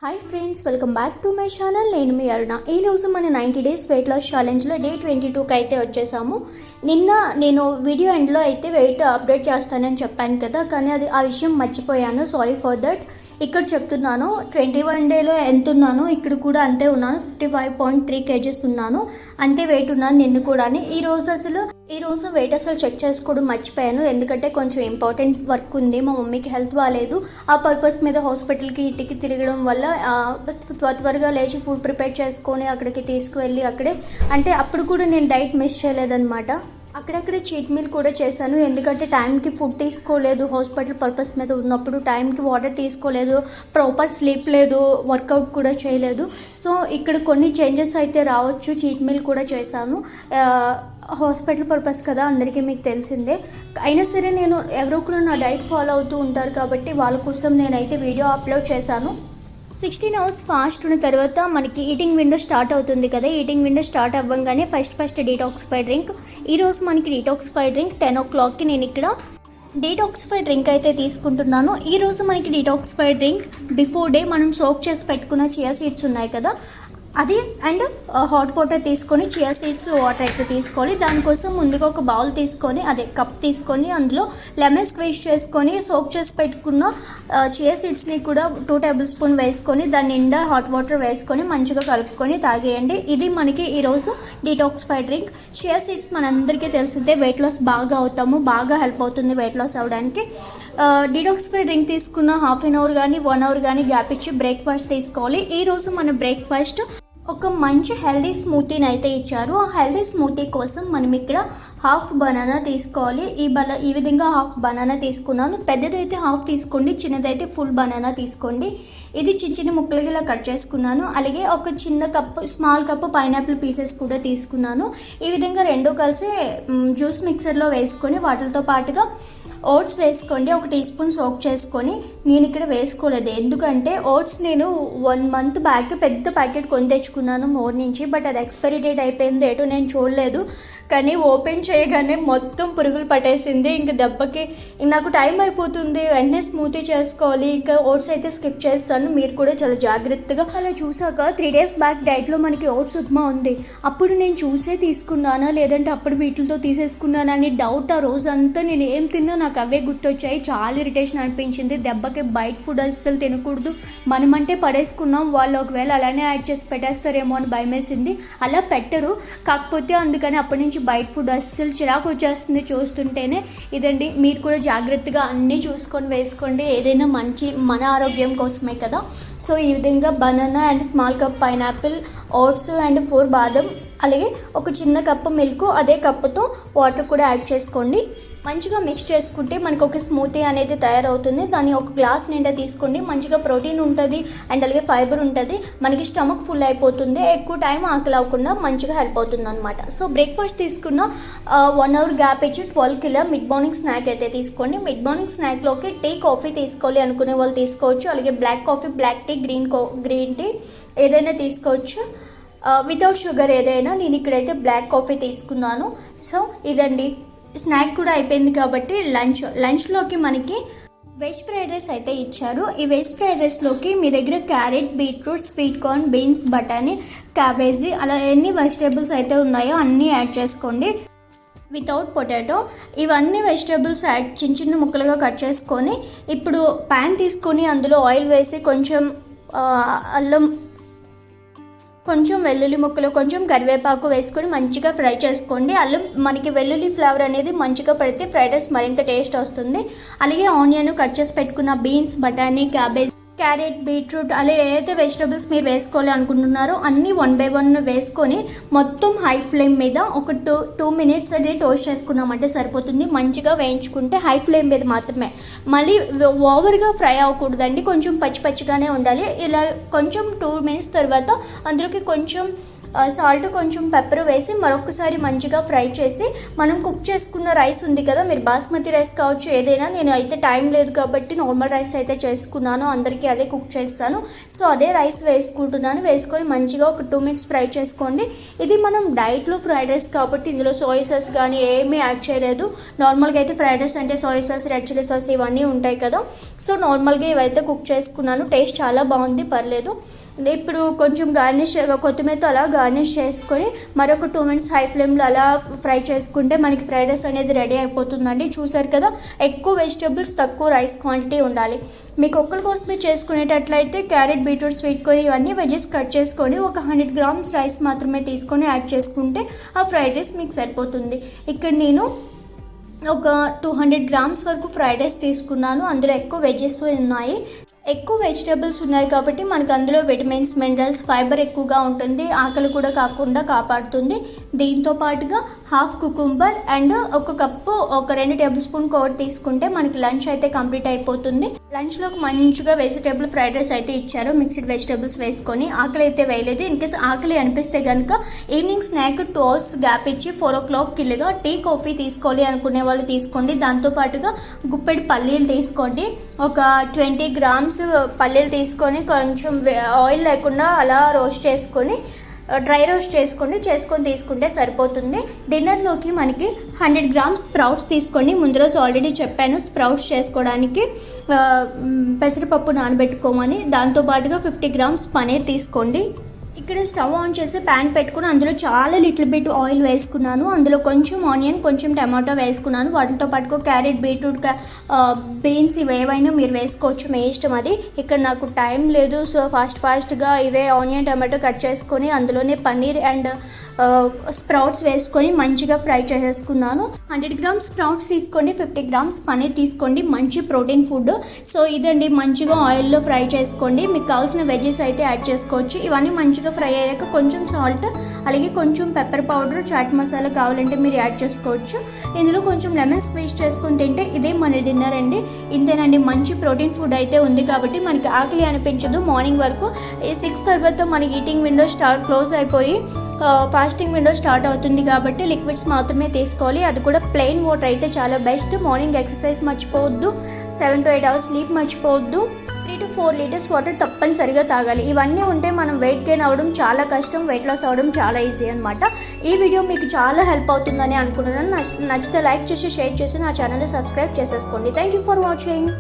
Hi friends, welcome back to my channel. నేను మీ అరుణ. ఈరోజు మన 90 డేస్ వెయిట్ లాస్ ఛాలెంజ్లో డే 22కి అయితే వచ్చేసాము. నిన్న నేను వీడియో ఎండ్లో అయితే వెయిట్ అప్డేట్ చేస్తానని చెప్పాను కదా, కానీ ఆ విషయం మర్చిపోయాను. Sorry for that. ఇక్కడ చెప్తున్నాను, 21 డేలో ఎంత ఉన్నానో ఇక్కడ కూడా అంతే ఉన్నాను. 55.3 kgs ఉన్నాను, అంతే వెయిట్ ఉన్నాను నిన్ను కూడా. ఈరోజు వెయిట్ అసలు చెక్ చేసుకోవడం మర్చిపోయాను, ఎందుకంటే కొంచెం ఇంపార్టెంట్ వర్క్ ఉంది. మా మమ్మీకి హెల్త్ బాగాలేదు. ఆ పర్పస్ మీద హాస్పిటల్కి ఇంటికి తిరగడం వల్ల త్వరగా లేచి ఫుడ్ ప్రిపేర్ చేసుకొని అక్కడికి తీసుకువెళ్ళి అంటే అప్పుడు కూడా నేను డైట్ మిస్ చేయలేదన్నమాట. అక్కడక్కడ చీట్ మీల్ కూడా చేశాను, ఎందుకంటే టైంకి ఫుడ్ తీసుకోలేదు. హాస్పిటల్ పర్పస్ మీద ఉన్నప్పుడు టైంకి వాటర్ తీసుకోలేదు, ప్రాపర్ స్లీప్ లేదు, వర్కౌట్ కూడా చేయలేదు. సో ఇక్కడ కొన్ని చేంజెస్ అయితే రావచ్చు. చీట్ మీల్ కూడా చేశాను, హాస్పిటల్ పర్పస్ కదా, అందరికీ మీకు తెలిసిందే. అయినా సరే నేను ఎవరో కూడా నా డైట్ ఫాలో అవుతూ ఉంటారు కాబట్టి వాళ్ళ కోసం నేనైతే వీడియో అప్లోడ్ చేశాను. 16 hours ఫాస్ట్ ఉన్న తర్వాత మనకి ఈటింగ్ విండో స్టార్ట్ అవుతుంది కదా. ఈటింగ్ విండో స్టార్ట్ అవ్వగానే ఫస్ట్ డీటాక్సిఫై డ్రింక్. ఈరోజు మనకి డీటాక్సిఫై డ్రింక్ 10 o'clockకి నేను ఇక్కడ డీటాక్సిఫై డ్రింక్ అయితే తీసుకుంటున్నాను. ఈరోజు మనకి డీటాక్సిఫై డ్రింక్ బిఫోర్ డే మనం సోక్ చేసి పెట్టుకున్న చియా సీడ్స్ ఉన్నాయి కదా, అది అండ్ హాట్ వాటర్ తీసుకొని చియా సీడ్స్ వాటర్ అయితే తీసుకోవాలి. దానికోసం ముందుగా ఒక బౌల్ తీసుకొని, కప్ తీసుకొని అందులో లెమన్ స్క్వీజ్ చేసుకొని సోక్ చేసి పెట్టుకున్న చియా సీడ్స్ని కూడా 2 tablespoons వేసుకొని దాని నిండా హాట్ వాటర్ వేసుకొని మంచిగా కలుపుకొని తాగేయండి. ఇది మనకి ఈరోజు డీటాక్సిఫై డ్రింక్. చియా సీడ్స్ మనందరికీ తెలిసిందే, వెయిట్ లాస్ బాగా అవుతాము, బాగా హెల్ప్ అవుతుంది వెయిట్ లాస్ అవ్వడానికి. డీటాక్సిఫై డ్రింక్ తీసుకున్న 1/2 hour కానీ 1 hour కానీ గ్యాప్ ఇచ్చి బ్రేక్ఫాస్ట్ తీసుకోవాలి. ఈరోజు మన బ్రేక్ఫాస్ట్ ఒక మంచి హెల్దీ స్మూతీని అయితే ఇచ్చారు. ఆ హెల్దీ స్మూతీ కోసం మనం ఇక్కడ హాఫ్ బనానా తీసుకోవాలి. ఈ విధంగా హాఫ్ బనానా తీసుకున్నాను. పెద్దదైతే హాఫ్ తీసుకోండి, చిన్నదైతే ఫుల్ బనానా తీసుకోండి. ఇది చిన్న ముక్కలుగా ఇలా కట్ చేసుకున్నాను. అలాగే ఒక స్మాల్ కప్పు పైనాపిల్ పీసెస్ కూడా తీసుకున్నాను. ఈ విధంగా రెండు కలిసి జ్యూస్ మిక్సర్లో వేసుకొని వాటితో పాటుగా ఓట్స్ వేసుకోండి. 1 teaspoon సోక్ చేసుకొని, నేను ఇక్కడ వేసుకోలేదు ఎందుకంటే ఓట్స్ నేను 1 month బ్యాక్ పెద్ద ప్యాకెట్ కొని తెచ్చుకున్నాను మోర్ నుంచి. బట్ అది ఎక్స్పైరీ డేట్ అయిపోయింది ఏటో నేను చూడలేదు, కానీ ఓపెన్ చేయగానే మొత్తం పురుగులు పట్టేసింది. ఇంక దెబ్బకి నాకు టైం అయిపోతుంది, వెంటనే స్మూతీ చేసుకోవాలి. ఇంకా ఓట్స్ అయితే స్కిప్ చేస్తాను. మీరు కూడా చాలా జాగ్రత్తగా. అలా చూసాక 3 days బ్యాక్ డైట్లో మనకి ఓట్స్ ఉప్మా ఉంది. అప్పుడు నేను చూసే తీసుకున్నానా లేదంటే అప్పుడు వీటితో తీసేసుకున్నానా అని డౌట్. ఆ రోజంతా నేను ఏం తిన్నా నాకు అవే గుర్తొచ్చాయి. చాలా ఇరిటేషన్ అనిపించింది. దెబ్బకి బయట ఫుడ్ అస్సలు తినకూడదు, మనమంటే పడేసుకున్నాం, వాళ్ళు ఒకవేళ అలానే యాడ్ చేసి పెట్టేస్తారేమో అని భయం వేసింది. అలా పెట్టరు, కాకపోతే అందుకని అప్పటి నుంచి బయట ఫుడ్ అస్సలు చిరాకు వచ్చేస్తుంది చూస్తుంటేనే. ఇదండి, మీరు కూడా జాగ్రత్తగా అన్నీ చూసుకొని వేసుకోండి, ఏదైనా మన ఆరోగ్యం కోసమే కదా. సో ఈ విధంగా banana and small cup pineapple, oats and 4 బాదం, అలాగే ఒక చిన్న కప్పు మిల్క్, అదే కప్పుతో వాటర్ కూడా యాడ్ చేసుకోండి. మంచిగా మిక్స్ చేసుకుంటే మనకు ఒక స్మూతీ అనేది తయారవుతుంది. దాన్ని ఒక గ్లాస్ నిండా తీసుకోండి. మంచిగా ప్రోటీన్ ఉంటుంది అండ్ అలాగే ఫైబర్ ఉంటుంది. మనకి స్టమక్ ఫుల్ అయిపోతుంది, ఎక్కువ టైం ఆకలి అవ్వకుండా మంచిగా హెల్ప్ అవుతుంది అనమాట. సో బ్రేక్ఫాస్ట్ తీసుకున్న 1 hour గ్యాప్ ఇచ్చి 12కి ఇలా మిడ్ మార్నింగ్ స్నాక్ అయితే తీసుకోండి. మిడ్ మార్నింగ్ స్నాక్లోకి టీ, కాఫీ తీసుకోవాలి అనుకునే వాళ్ళు తీసుకోవచ్చు. అలాగే black coffee, black tea, green tea ఏదైనా తీసుకోవచ్చు, వితౌట్ షుగర్ ఏదైనా. నేను ఇక్కడైతే బ్లాక్ కాఫీ తీసుకున్నాను. సో ఇదండి, స్నాక్ కూడా అయిపోయింది కాబట్టి లంచ్లోకి మనకి వెజ్ ఫ్రైడ్ రైస్ అయితే ఇచ్చారు. ఈ వెజ్ ఫ్రైడ్ రైస్లోకి మీ దగ్గర carrot, beetroot, sweet corn, beans, బఠానీ, క్యాబేజీ అలా ఎన్ని వెజిటేబుల్స్ అయితే ఉన్నాయో అన్నీ యాడ్ చేసుకోండి. వితౌట్ పొటాటో ఇవన్నీ వెజిటేబుల్స్ చిన్న ముక్కలుగా కట్ చేసుకొని, ఇప్పుడు ప్యాన్ తీసుకొని అందులో ఆయిల్ వేసి కొంచెం అల్లం, కొంచెం వెల్లుల్లి ముక్కలు, కొంచెం కరివేపాకు వేసుకొని మంచిగా ఫ్రై చేసుకోండి. అల్లం మనకి వెల్లుల్లి ఫ్లేవర్ అనేది మంచిగా పడితే ఫ్రైడ్ రైస్ మరింత టేస్ట్ వస్తుంది. అలాగే ఆనియన్, కట్ చేసి పెట్టుకున్న బీన్స్, బఠానీ, క్యారెట్, బీట్రూట్ అలా ఏదైతే వెజిటబుల్స్ మీరు వేసుకోవాలి అనుకుంటున్నారో అన్నీ 1 by 1 వేసుకొని మొత్తం హై ఫ్లేమ్ మీద ఒక 2 minutes అది టోస్ట్ చేసుకున్నామంటే సరిపోతుంది. మంచిగా వేయించుకుంటే హై ఫ్లేమ్ మీద మాత్రమే, మళ్ళీ ఓవర్గా ఫ్రై అవ్వకూడదండి, కొంచెం పచ్చిగానే ఉండాలి. ఇలా కొంచెం 2 minutes తర్వాత అందులోకి కొంచెం సాల్ట్ కొంచెం పెప్పర్ వేసి మరొకసారి మంచిగా ఫ్రై చేసి మనం కుక్ చేసుకున్న రైస్ ఉంది కదా, మీరు బాస్మతి రైస్ కావచ్చు ఏదైనా, నేను అయితే టైం లేదు కాబట్టి నార్మల్ రైస్ అయితే చేసుకున్నాను, అందరికీ అదే కుక్ చేస్తాను. సో అదే రైస్ వేసుకుంటున్నాను. వేసుకొని మంచిగా ఒక 2 minutes ఫ్రై చేసుకోండి. ఇది మనం డైట్లో ఫ్రైడ్ రైస్ కాబట్టి ఇందులో సోయా సాస్ కానీ ఏమీ యాడ్ చేయలేదు. నార్మల్గా అయితే ఫ్రైడ్ రైస్ అంటే soya sauce, red chilli sauce ఇవన్నీ ఉంటాయి కదా. సో నార్మల్గా ఇవైతే కుక్ చేసుకున్నాను. టేస్ట్ చాలా బాగుంది, పర్లేదు. ఇప్పుడు కొంచెం గార్నిష్ కొత్తిమీరతో అలా గార్నిష్ చేసుకొని మరొక 2 minutes హై ఫ్లేమ్లో అలా ఫ్రై చేసుకుంటే మనకి ఫ్రైడ్ రైస్ అనేది రెడీ అయిపోతుందండి. చూసారు కదా, ఎక్కువ వెజిటేబుల్స్ తక్కువ రైస్ క్వాంటిటీ ఉండాలి. మీకు ఒక్కరి కోసమే చేసుకునేటట్లయితే క్యారెట్, బీట్రూట్, స్వీట్ కార్న్ ఇవన్నీ వెజెస్ కట్ చేసుకొని ఒక 100 grams రైస్ మాత్రమే తీసుకొని యాడ్ చేసుకుంటే ఆ ఫ్రైడ్ రైస్ మీకు సరిపోతుంది. ఇక్కడ నేను ఒక 200 grams వరకు ఫ్రైడ్ రైస్ తీసుకున్నాను. అందులో ఎక్కువ వెజెస్ ఉన్నాయి, ఎక్కువ వెజిటేబుల్స్ ఉన్నాయి కాబట్టి మనకు అందులో విటమిన్స్, మినరల్స్, ఫైబర్ ఎక్కువగా ఉంటుంది. ఆకలి కూడా కాకుండా కాపాడుతుంది. దీంతో పాటుగా హాఫ్ కుకుంబర్ అండ్ ఒక కప్పు, ఒక 2 tablespoon కర్డ్ తీసుకుంటే మనకి లంచ్ అయితే కంప్లీట్ అయిపోతుంది. లంచ్లోకి మంచిగా వెజిటేబుల్ ఫ్రైడ్ రైస్ అయితే ఇచ్చారు, మిక్స్డ్ వెజిటేబుల్స్ వేసుకొని. ఆకలి అయితే వేయలేదు. ఇన్కేస్ ఆకలి అనిపిస్తే కనుక ఈవినింగ్ స్నాక్ 2 hours గ్యాప్ ఇచ్చి 4 o'clock కిల్లుగా టీ, కాఫీ తీసుకోవాలి అనుకునే వాళ్ళు తీసుకోండి. దాంతోపాటుగా గుప్పెడు పల్లీలు తీసుకోండి. ఒక 20 grams పల్లీలు తీసుకొని కొంచెం ఆయిల్ లేకుండా అలా రోస్ట్ చేసుకొని, డ్రై రోస్ట్ చేసుకొని తీసుకుంటే సరిపోతుంది. డిన్నర్లోకి మనకి 100 grams స్ప్రౌట్స్ తీసుకోండి. ముందు రోజు ఆల్రెడీ చెప్పాను స్ప్రౌట్స్ చేసుకోవడానికి పెసరపప్పు నానబెట్టుకోమని. దాంతోపాటుగా 50 grams పనీర్ తీసుకోండి. ఇక్కడ స్టవ్ ఆన్ చేసి ప్యాన్ పెట్టుకుని అందులో చాలా లిటిల్ బిట్ ఆయిల్ వేసుకున్నాను. అందులో కొంచెం ఆనియన్, కొంచెం టమాటో వేసుకున్నాను. వాటితో పాటుగా క్యారెట్, బీట్రూట్, బీన్స్ ఇవి ఏవైనా మీరు వేసుకోవచ్చు, మీ ఇష్టం అది. ఇక్కడ నాకు టైం లేదు, సో ఫాస్ట్గా ఇవే ఆనియన్, టమాటో కట్ చేసుకొని అందులోనే పన్నీర్ అండ్ స్ప్రౌట్స్ వేసుకొని మంచిగా ఫ్రై చేసేసుకున్నాను. 100 grams స్ప్రౌట్స్ తీసుకోండి, 50 grams పన్నీర్ తీసుకోండి, మంచి ప్రోటీన్ ఫుడ్. సో ఇదండి, మంచిగా ఆయిల్లో ఫ్రై చేసుకోండి. మీకు కావాల్సిన వెజెస్ అయితే యాడ్ చేసుకోవచ్చు. ఇవన్నీ మంచిగా ఫ్రై అయ్యాక కొంచెం సాల్ట్, అలాగే కొంచెం పెప్పర్ పౌడర్, చాట్ మసాలా కావాలంటే మీరు యాడ్ చేసుకోవచ్చు. ఇందులో కొంచెం లెమన్ స్క్వీజ్ చేసుకొని తింటే ఇదే మన డిన్నర్ అండి. ఇంతేనండి, మంచి ప్రోటీన్ ఫుడ్ అయితే ఉంది కాబట్టి మనకి ఆకలి అనిపించదు మార్నింగ్ వరకు. 6 తర్వాత మనకి ఈటింగ్ విండో క్లోజ్ అయిపోయి ఫాస్టింగ్ విండో స్టార్ట్ అవుతుంది కాబట్టి లిక్విడ్స్ మాత్రమే తీసుకోవాలి. అది కూడా ప్లెయిన్ వాటర్ అయితే చాలా బెస్ట్. మార్నింగ్ ఎక్సర్సైజ్ మర్చిపోవద్దు, 7 to 8 hours స్లీప్ మర్చిపోవద్దు, 3 to 4 liters వాటర్ తప్పనిసరిగా తాగాలి. ఇవన్నీ ఉంటే మనం వెయిట్ గెయిన్ అవ్వడం చాలా కష్టం, వెయిట్ లాస్ అవ్వడం చాలా ఈజీ అనమాట. ఈ వీడియో మీకు చాలా హెల్ప్ అవుతుందని అనుకుంటున్నాను. నచ్చితే లైక్ చేసి, షేర్ చేసి నా ఛానల్ని సబ్స్క్రైబ్ చేసేసుకోండి. Thank you for watching.